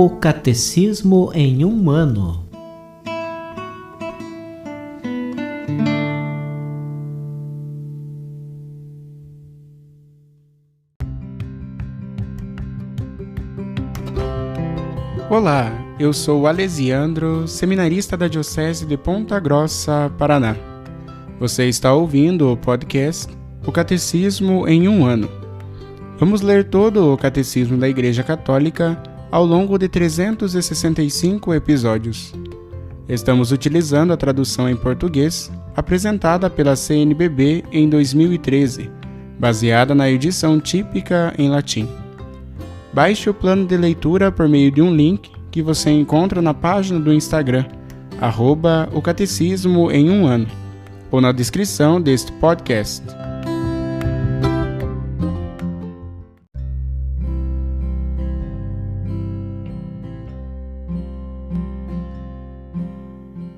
O Catecismo em um ano. Olá, eu sou o Alesiandro, seminarista da Diocese de Ponta Grossa, Paraná. Você está ouvindo o podcast O Catecismo em um ano. Vamos ler todo o Catecismo da Igreja Católica ao longo de 365 episódios. Estamos utilizando a tradução em português apresentada pela CNBB em 2013, baseada na edição típica em latim. Baixe o plano de leitura por meio de um link que você encontra na página do Instagram, @o Catecismo em um ano, ou na descrição deste podcast.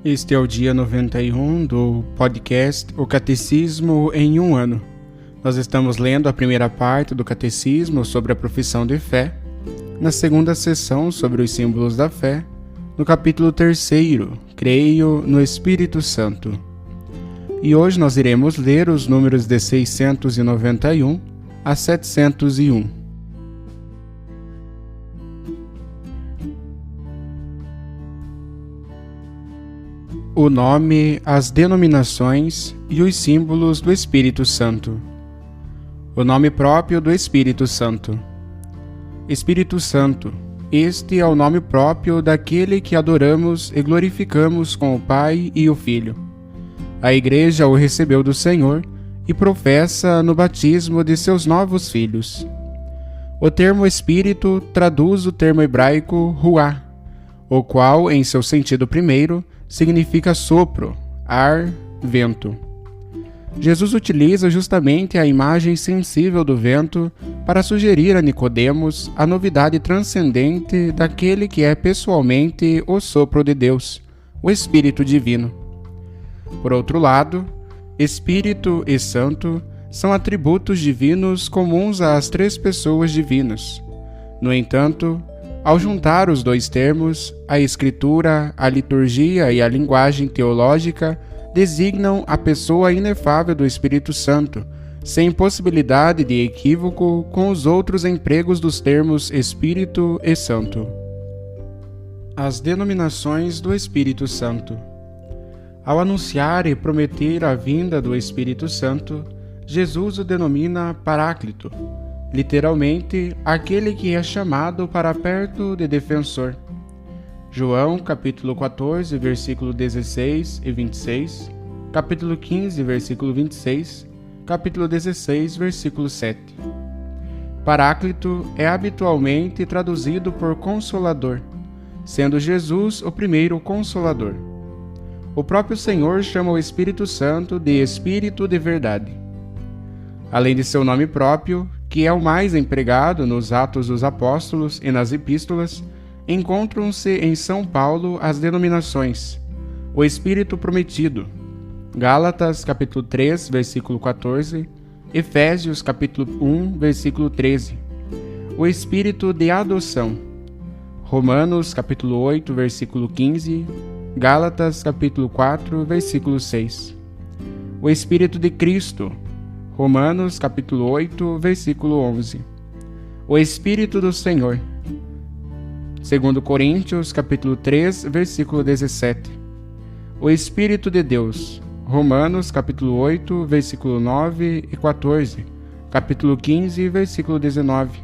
Este é o dia 91 do podcast O Catecismo em um ano. Nós estamos lendo a primeira parte do Catecismo sobre a profissão de fé, na segunda sessão sobre os símbolos da fé, no capítulo 3, Creio no Espírito Santo. E hoje nós iremos ler os números de 691 a 701. O nome, as denominações e os símbolos do Espírito Santo. O nome próprio do Espírito Santo. Espírito Santo, este é o nome próprio daquele que adoramos e glorificamos com o Pai e o Filho. A Igreja o recebeu do Senhor e professa no batismo de seus novos filhos. O termo Espírito traduz o termo hebraico ruá, o qual, em seu sentido primeiro, significa sopro, ar, vento. Jesus utiliza justamente a imagem sensível do vento para sugerir a Nicodemos a novidade transcendente daquele que é pessoalmente o sopro de Deus, o Espírito Divino. Por outro lado, Espírito e Santo são atributos divinos comuns às três pessoas divinas. No entanto, ao juntar os dois termos, a Escritura, a liturgia e a linguagem teológica designam a pessoa inefável do Espírito Santo, sem possibilidade de equívoco com os outros empregos dos termos Espírito e Santo. As denominações do Espírito Santo. Ao anunciar e prometer a vinda do Espírito Santo, Jesus o denomina Paráclito, literalmente, aquele que é chamado para perto de defensor. João, capítulo 14, versículo 16 e 26, capítulo 15, versículo 26, capítulo 16, versículo 7. Paráclito é habitualmente traduzido por Consolador, sendo Jesus o primeiro Consolador. O próprio Senhor chama o Espírito Santo de Espírito de Verdade. Além de seu nome próprio, que é o mais empregado nos Atos dos Apóstolos e nas Epístolas, encontram-se em São Paulo as denominações: o Espírito Prometido, Gálatas capítulo 3, versículo 14, Efésios capítulo 1, versículo 13, o Espírito de Adoção, Romanos capítulo 8, versículo 15, Gálatas capítulo 4, versículo 6, o Espírito de Cristo, Romanos capítulo 8, versículo 11, o Espírito do Senhor, 2 Coríntios, capítulo 3, versículo 17. O Espírito de Deus, Romanos, capítulo 8, versículo 9 e 14, capítulo 15, versículo 19.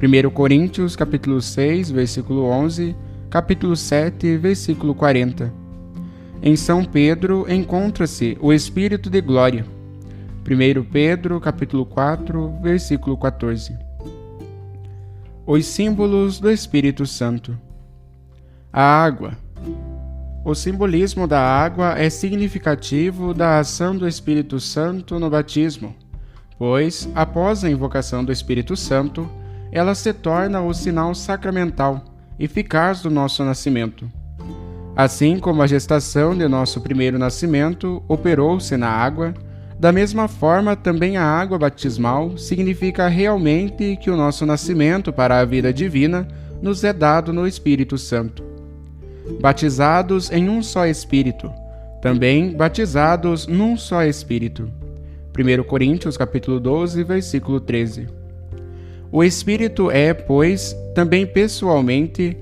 1 Coríntios, capítulo 6, versículo 11, capítulo 7, versículo 40. Em São Pedro encontra-se o Espírito de Glória. 1 Pedro, capítulo 4, versículo 14. Os símbolos do Espírito Santo. A água. O simbolismo da água é significativo da ação do Espírito Santo no batismo, pois, após a invocação do Espírito Santo, ela se torna o sinal sacramental, eficaz do nosso nascimento. Assim como a gestação de nosso primeiro nascimento operou-se na água, da mesma forma também a água batismal significa realmente que o nosso nascimento para a vida divina nos é dado no Espírito Santo. Batizados em um só Espírito, também batizados num só Espírito. 1 Coríntios capítulo 12, versículo 13. O Espírito é, pois, também pessoalmente,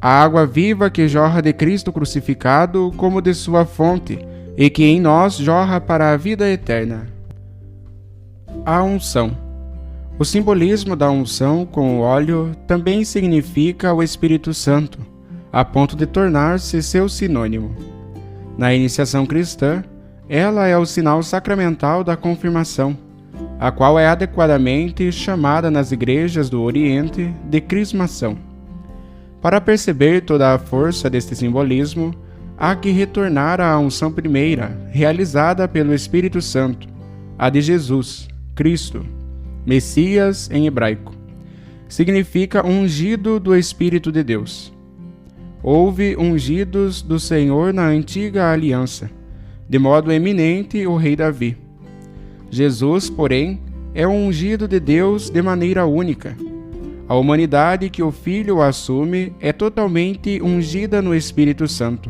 a água viva que jorra de Cristo crucificado como de sua fonte, e que em nós jorra para a vida eterna. A unção. O simbolismo da unção com o óleo também significa o Espírito Santo, a ponto de tornar-se seu sinônimo. Na iniciação cristã, ela é o sinal sacramental da confirmação, a qual é adequadamente chamada nas igrejas do Oriente de crismação. Para perceber toda a força deste simbolismo, há que retornar à unção primeira, realizada pelo Espírito Santo, a de Jesus, Cristo, Messias em hebraico. Significa ungido do Espírito de Deus. Houve ungidos do Senhor na antiga aliança, de modo eminente o rei Davi. Jesus, porém, é o ungido de Deus de maneira única. A humanidade que o Filho assume é totalmente ungida no Espírito Santo.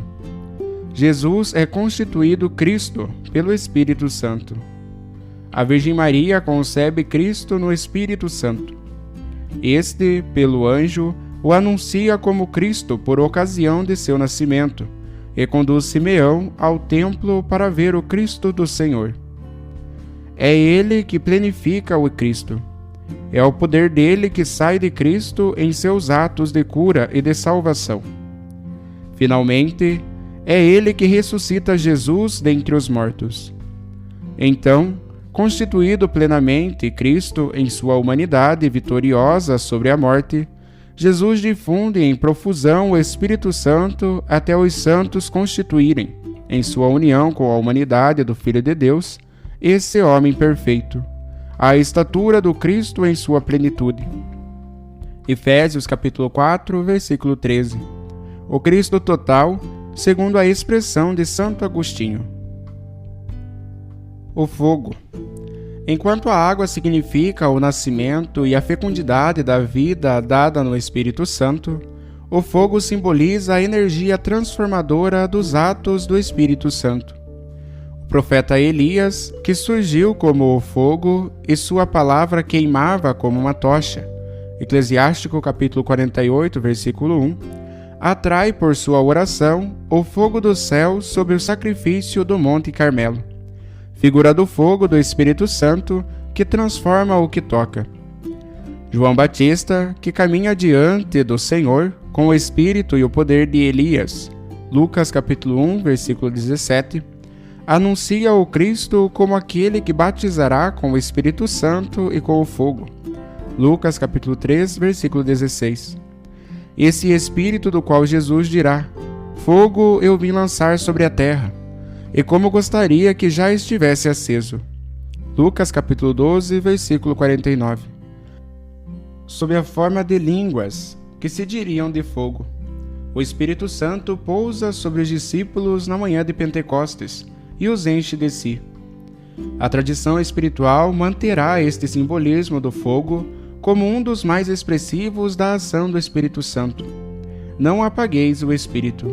Jesus é constituído Cristo pelo Espírito Santo. A Virgem Maria concebe Cristo no Espírito Santo. Este, pelo anjo, o anuncia como Cristo por ocasião de seu nascimento, e conduz Simeão ao templo para ver o Cristo do Senhor. É ele que plenifica o Cristo. É o poder dele que sai de Cristo em seus atos de cura e de salvação. Finalmente, é ele que ressuscita Jesus dentre os mortos. Então, constituído plenamente Cristo em sua humanidade vitoriosa sobre a morte, Jesus difunde em profusão o Espírito Santo até os santos constituírem, em sua união com a humanidade do Filho de Deus, esse homem perfeito, a estatura do Cristo em sua plenitude. Efésios capítulo 4, versículo 13. O Cristo total, segundo a expressão de Santo Agostinho. O fogo. Enquanto a água significa o nascimento e a fecundidade da vida dada no Espírito Santo, o fogo simboliza a energia transformadora dos atos do Espírito Santo. O profeta Elias, que surgiu como o fogo e sua palavra queimava como uma tocha, Eclesiástico capítulo 48, versículo 1, atrai por sua oração o fogo do céu sobre o sacrifício do Monte Carmelo, figura do fogo do Espírito Santo que transforma o que toca. João Batista, que caminha diante do Senhor com o espírito e o poder de Elias, Lucas capítulo 1, versículo 17, anuncia o Cristo como aquele que batizará com o Espírito Santo e com o fogo, Lucas capítulo 3, versículo 16. Esse Espírito do qual Jesus dirá: fogo eu vim lançar sobre a terra, e como gostaria que já estivesse aceso. Lucas capítulo 12, versículo 49. Sob a forma de línguas, que se diriam de fogo, o Espírito Santo pousa sobre os discípulos na manhã de Pentecostes e os enche de si. A tradição espiritual manterá este simbolismo do fogo como um dos mais expressivos da ação do Espírito Santo. Não apagueis o Espírito.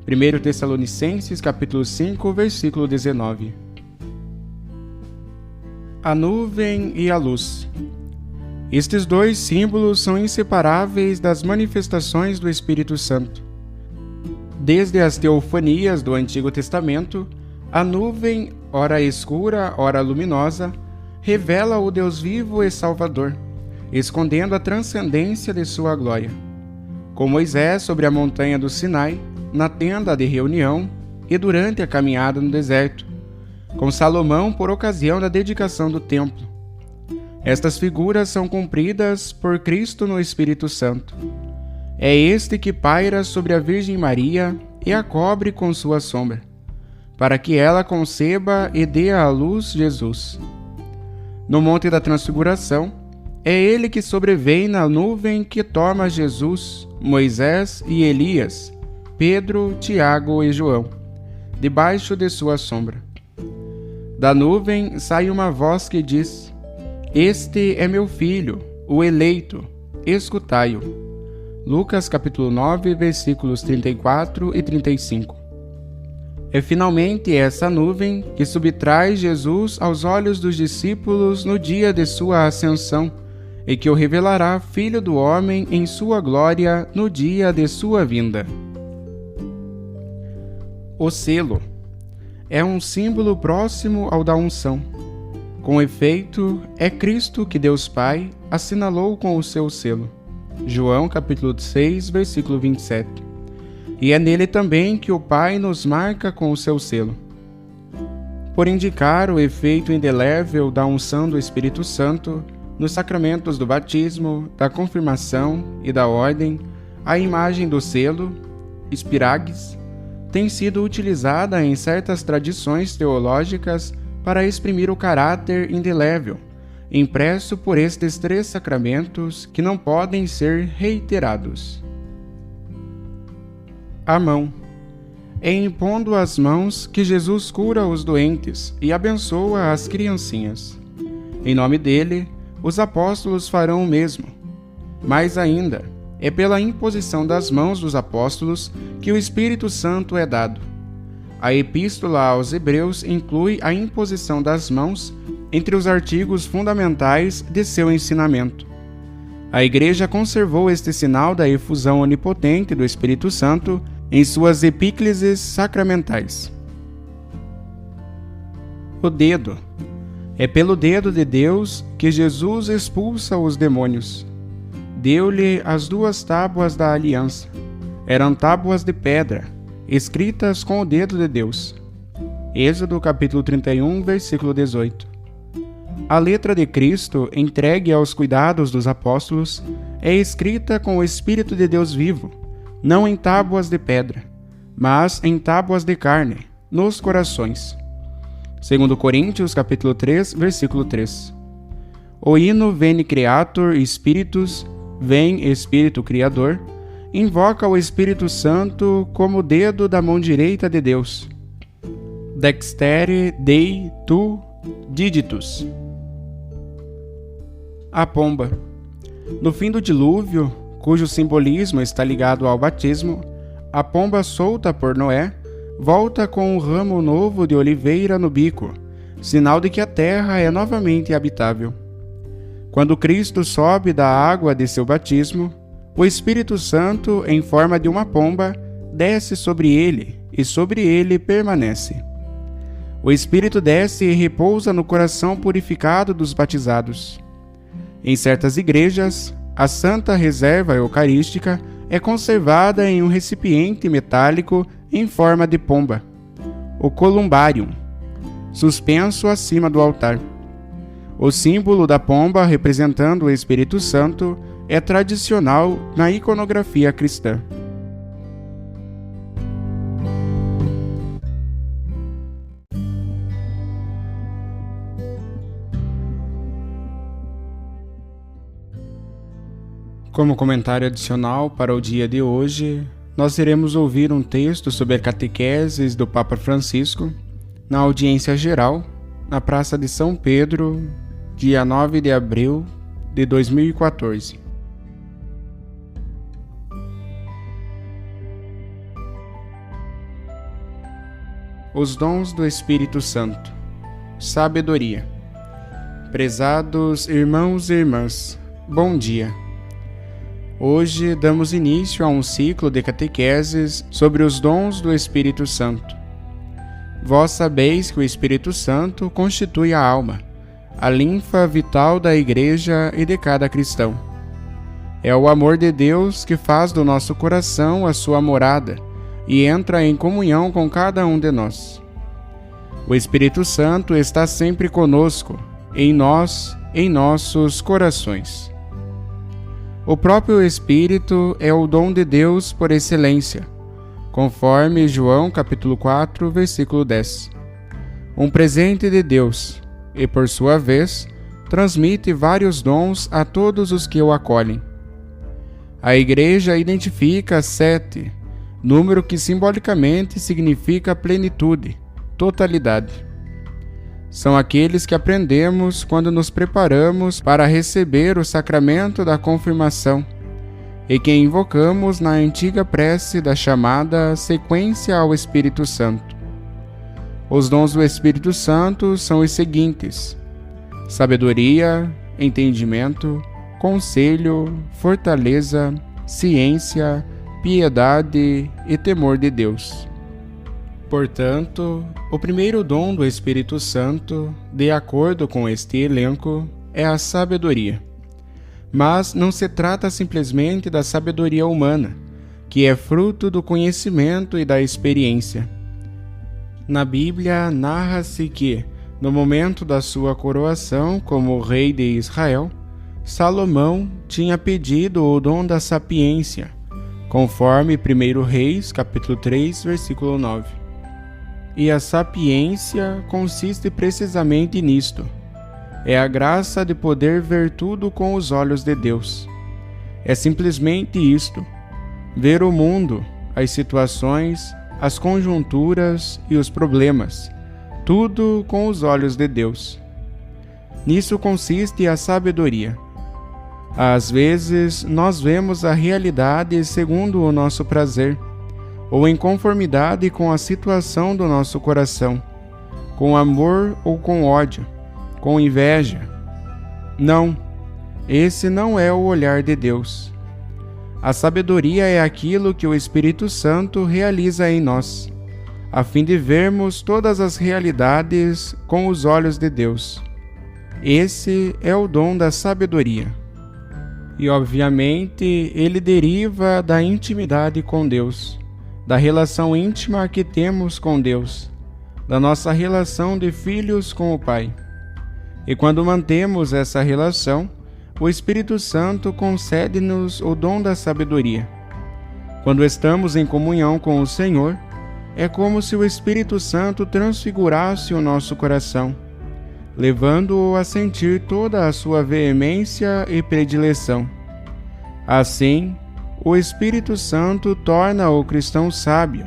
1 Tessalonicenses capítulo 5, versículo 19. A nuvem e a luz. Estes dois símbolos são inseparáveis das manifestações do Espírito Santo. Desde as teofanias do Antigo Testamento, a nuvem, ora escura, ora luminosa, revela o Deus vivo e Salvador, escondendo a transcendência de sua glória. Com Moisés sobre a montanha do Sinai, na tenda de reunião e durante a caminhada no deserto, com Salomão por ocasião da dedicação do templo. Estas figuras são cumpridas por Cristo no Espírito Santo. É este que paira sobre a Virgem Maria e a cobre com sua sombra, para que ela conceba e dê à luz Jesus. No Monte da Transfiguração, é ele que sobrevém na nuvem que toma Jesus, Moisés e Elias, Pedro, Tiago e João, debaixo de sua sombra. Da nuvem sai uma voz que diz: Este é meu filho, o eleito, escutai-o. Lucas capítulo 9, versículos 34 e 35. É finalmente essa nuvem que subtrai Jesus aos olhos dos discípulos no dia de sua ascensão e que o revelará Filho do Homem em sua glória no dia de sua vinda. O selo é um símbolo próximo ao da unção. Com efeito, é Cristo que Deus Pai assinalou com o seu selo. João capítulo 6, versículo 27. E é nele também que o Pai nos marca com o seu selo. Por indicar o efeito indelével da unção do Espírito Santo nos sacramentos do batismo, da confirmação e da ordem, a imagem do selo, spiragues, tem sido utilizada em certas tradições teológicas para exprimir o caráter indelével, impresso por estes três sacramentos que não podem ser reiterados. A mão. É impondo as mãos que Jesus cura os doentes e abençoa as criancinhas. Em nome dele, os apóstolos farão o mesmo. Mais ainda, é pela imposição das mãos dos apóstolos que o Espírito Santo é dado. A Epístola aos Hebreus inclui a imposição das mãos entre os artigos fundamentais de seu ensinamento. A Igreja conservou este sinal da efusão onipotente do Espírito Santo em suas epícleses sacramentais. O dedo. É pelo dedo de Deus que Jesus expulsa os demônios. Deu-lhe as 2 tábuas da aliança. Eram tábuas de pedra, escritas com o dedo de Deus. Êxodo capítulo 31, versículo 18. A letra de Cristo, entregue aos cuidados dos apóstolos, é escrita com o Espírito de Deus vivo, não em tábuas de pedra, mas em tábuas de carne, nos corações. 2 Coríntios capítulo 3, versículo 3. O hino Veni Creator Spiritus, vem Espírito Criador, invoca o Espírito Santo como o dedo da mão direita de Deus. Dextere Dei Tu Digitus. A pomba. No fim do dilúvio, cujo simbolismo está ligado ao batismo, a pomba solta por Noé volta com um ramo novo de oliveira no bico, sinal de que a terra é novamente habitável. Quando Cristo sobe da água de seu batismo, o Espírito Santo, em forma de uma pomba, desce sobre ele e sobre ele permanece. O Espírito desce e repousa no coração purificado dos batizados. Em certas igrejas, a Santa Reserva Eucarística é conservada em um recipiente metálico em forma de pomba, o columbarium, suspenso acima do altar. O símbolo da pomba representando o Espírito Santo é tradicional na iconografia cristã. Como comentário adicional para o dia de hoje, nós iremos ouvir um texto sobre a catequeses do Papa Francisco na audiência geral, na Praça de São Pedro, dia 9 de abril de 2014. Os dons do Espírito Santo. Sabedoria. Prezados irmãos e irmãs, bom dia. Hoje damos início a um ciclo de catequeses sobre os dons do Espírito Santo. Vós sabeis que o Espírito Santo constitui a alma, a linfa vital da Igreja e de cada cristão. É o amor de Deus que faz do nosso coração a sua morada e entra em comunhão com cada um de nós. O Espírito Santo está sempre conosco, em nós, em nossos corações. O próprio Espírito é o dom de Deus por excelência, conforme João capítulo 4, versículo 10. Um presente de Deus, e por sua vez, transmite vários dons a todos os que o acolhem. A Igreja identifica 7, número que simbolicamente significa plenitude, totalidade. São aqueles que aprendemos quando nos preparamos para receber o sacramento da confirmação, e que invocamos na antiga prece da chamada sequência ao Espírito Santo. Os dons do Espírito Santo são os seguintes: sabedoria, entendimento, conselho, fortaleza, ciência, piedade e temor de Deus. Portanto, o primeiro dom do Espírito Santo, de acordo com este elenco, é a sabedoria. Mas não se trata simplesmente da sabedoria humana, que é fruto do conhecimento e da experiência. Na Bíblia, narra-se que, no momento da sua coroação como rei de Israel, Salomão tinha pedido o dom da sapiência, conforme 1 Reis, capítulo 3, versículo 9. E a sapiência consiste precisamente nisto. É a graça de poder ver tudo com os olhos de Deus. É simplesmente isto: ver o mundo, as situações, as conjunturas e os problemas, tudo com os olhos de Deus. Nisso consiste a sabedoria. Às vezes, nós vemos a realidade segundo o nosso prazer, ou em conformidade com a situação do nosso coração, com amor ou com ódio, com inveja. Não, esse não é o olhar de Deus. A sabedoria é aquilo que o Espírito Santo realiza em nós, a fim de vermos todas as realidades com os olhos de Deus. Esse é o dom da sabedoria. E, obviamente, ele deriva da intimidade com Deus, da relação íntima que temos com Deus, da nossa relação de filhos com o Pai. E quando mantemos essa relação, o Espírito Santo concede-nos o dom da sabedoria. Quando estamos em comunhão com o Senhor, é como se o Espírito Santo transfigurasse o nosso coração, levando-o a sentir toda a sua veemência e predileção. Assim, o Espírito Santo torna o cristão sábio,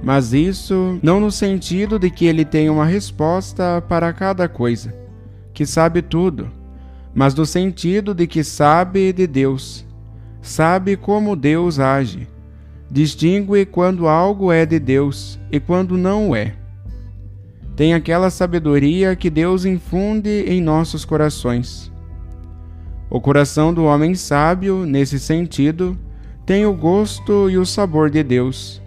mas isso não no sentido de que ele tem uma resposta para cada coisa, que sabe tudo, mas no sentido de que sabe de Deus, sabe como Deus age, distingue quando algo é de Deus e quando não é. Tem aquela sabedoria que Deus infunde em nossos corações. O coração do homem sábio, nesse sentido, tem o gosto e o sabor de Deus.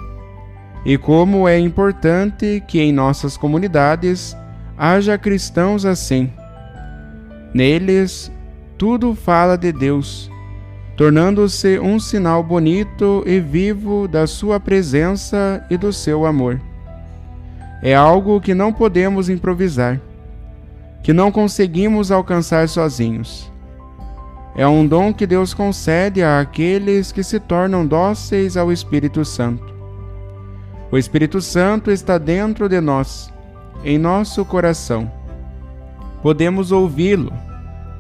E como é importante que em nossas comunidades haja cristãos assim. Neles, tudo fala de Deus, tornando-se um sinal bonito e vivo da sua presença e do seu amor. É algo que não podemos improvisar, que não conseguimos alcançar sozinhos. É um dom que Deus concede àqueles que se tornam dóceis ao Espírito Santo. O Espírito Santo está dentro de nós, em nosso coração. Podemos ouvi-lo,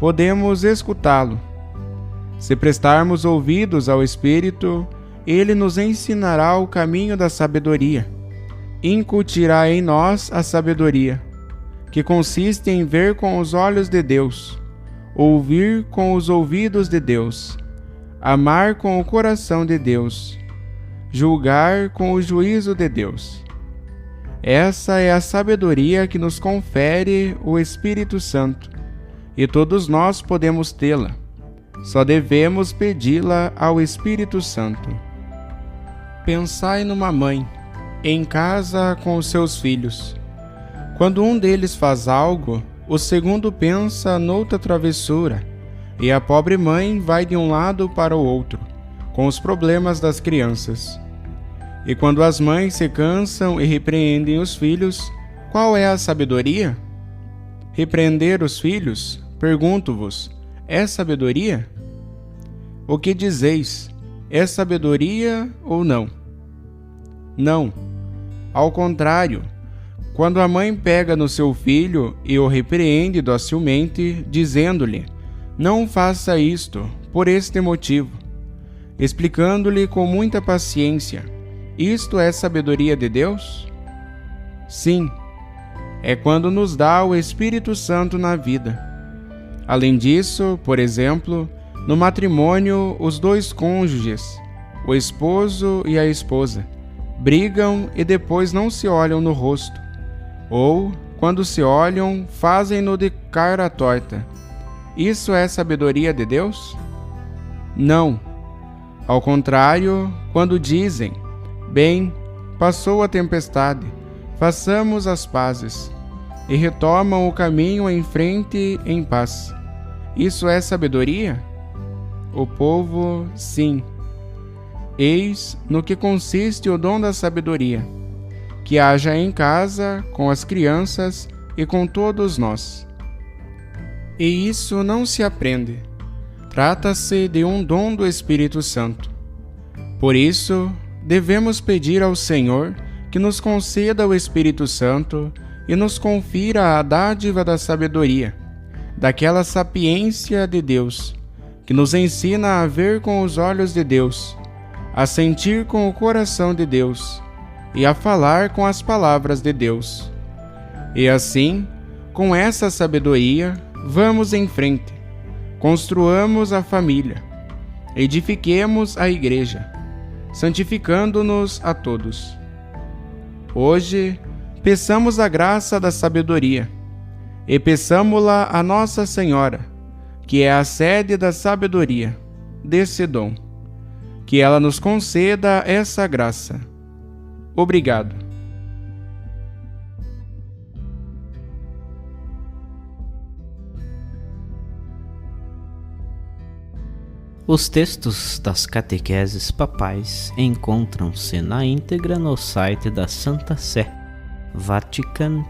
podemos escutá-lo. Se prestarmos ouvidos ao Espírito, ele nos ensinará o caminho da sabedoria. Incutirá em nós a sabedoria, que consiste em ver com os olhos de Deus, ouvir com os ouvidos de Deus, amar com o coração de Deus, julgar com o juízo de Deus. Essa é a sabedoria que nos confere o Espírito Santo, e todos nós podemos tê-la. Só devemos pedi-la ao Espírito Santo. Pensai numa mãe, em casa com os seus filhos. Quando um deles faz algo, o segundo pensa noutra travessura, e a pobre mãe vai de um lado para o outro, com os problemas das crianças. E quando as mães se cansam e repreendem os filhos, qual é a sabedoria? Repreender os filhos, pergunto-vos, é sabedoria? O que dizeis? É sabedoria ou não? Não. Ao contrário, quando a mãe pega no seu filho e o repreende docilmente, dizendo-lhe, não faça isto, por este motivo, explicando-lhe com muita paciência, isto é sabedoria de Deus? Sim, é quando nos dá o Espírito Santo na vida. Além disso, por exemplo, No matrimônio, os dois cônjuges, o esposo e a esposa, brigam e depois não se olham no rosto. Ou, quando se olham, fazem-no de cara torta. Isso é sabedoria de Deus? Não. Ao contrário, quando dizem: bem, passou a tempestade, façamos as pazes, e retomam o caminho em frente em paz. Isso é sabedoria? O povo, sim. Eis no que consiste o dom da sabedoria, que haja em casa, com as crianças e com todos nós. E isso não se aprende. Trata-se de um dom do Espírito Santo. Por isso, devemos pedir ao Senhor que nos conceda o Espírito Santo e nos confira a dádiva da sabedoria, daquela sapiência de Deus, que nos ensina a ver com os olhos de Deus, a sentir com o coração de Deus e a falar com as palavras de Deus. E assim, com essa sabedoria, vamos em frente, construamos a família, edifiquemos a igreja, santificando-nos a todos. Hoje, peçamos a graça da sabedoria e peçamo-la a Nossa Senhora, que é a sede da sabedoria, desse dom. Que ela nos conceda essa graça. Obrigado. Os textos das catequeses papais encontram-se na íntegra no site da Santa Sé, vatican.va.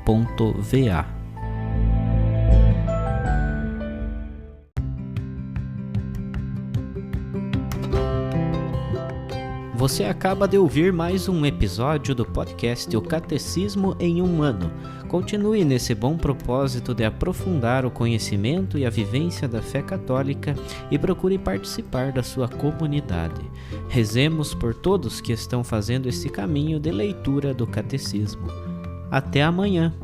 Você acaba de ouvir mais um episódio do podcast O Catecismo em um Ano. Continue nesse bom propósito de aprofundar o conhecimento e a vivência da fé católica e procure participar da sua comunidade. Rezemos por todos que estão fazendo esse caminho de leitura do Catecismo. Até amanhã!